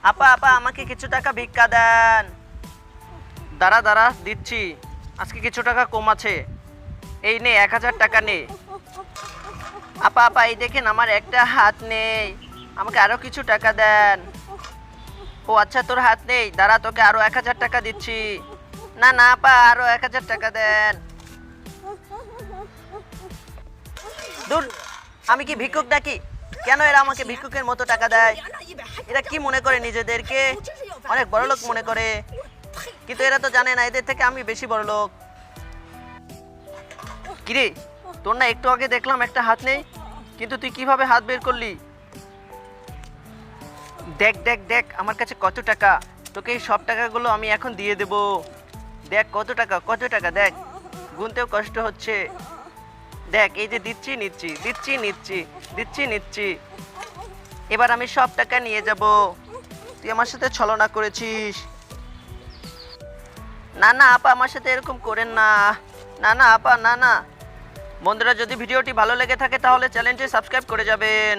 আপা আপা আমাকে কিছু টাকা ভিক্ষা দেন। দাঁড়া দাঁড়া দিচ্ছি, আজকে কিছু টাকা কম আছে। এই নে 1000 টাকা নে। আপা আপা এই দেখেন আমার একটা হাত নেই, আমাকে আরো কিছু টাকা দেন। ও আচ্ছা তোর হাত নেই, দাঁড়া তোকে আরো 1000 টাকা দিচ্ছি। না না আপা আরো 1000 টাকা দেন। দূর, আমি কি ভিক্ষুক নাকি? কেন এরা আমাকে ভিক্ষুকের মতো টাকা দেয়? এরা কি মনে করে নিজেদেরকে অনেক বড়লোক মনে করে, কিন্তু এরা তো জানে না এদের থেকে আমি বেশি বড়লোক। কিরে, তোর না একটু আগে দেখলাম একটা হাত নেই, কিন্তু তুই কিভাবে হাত বের করলি? দেখ দেখ দেখ আমার কাছে কত টাকা, তোকে এই সব টাকাগুলো আমি এখন দিয়ে দেব। দেখ কত টাকা কত টাকা, দেখ গুনতেও কষ্ট হচ্ছে। দেখ এই যে দিচ্ছি নিচ্ছি দিচ্ছি নিচ্ছি দিচ্ছি নিচ্ছি, এবার আমি সব টাকা নিয়ে যাব। তুই আমার সাথে ছলনা করেছিস। না না আপা আমার সাথে এরকম করেন না। না না আপা না না। বন্ধুরা যদি ভিডিওটি ভালো লেগে থাকে তাহলে চ্যানেলটি সাবস্ক্রাইব করে যাবেন।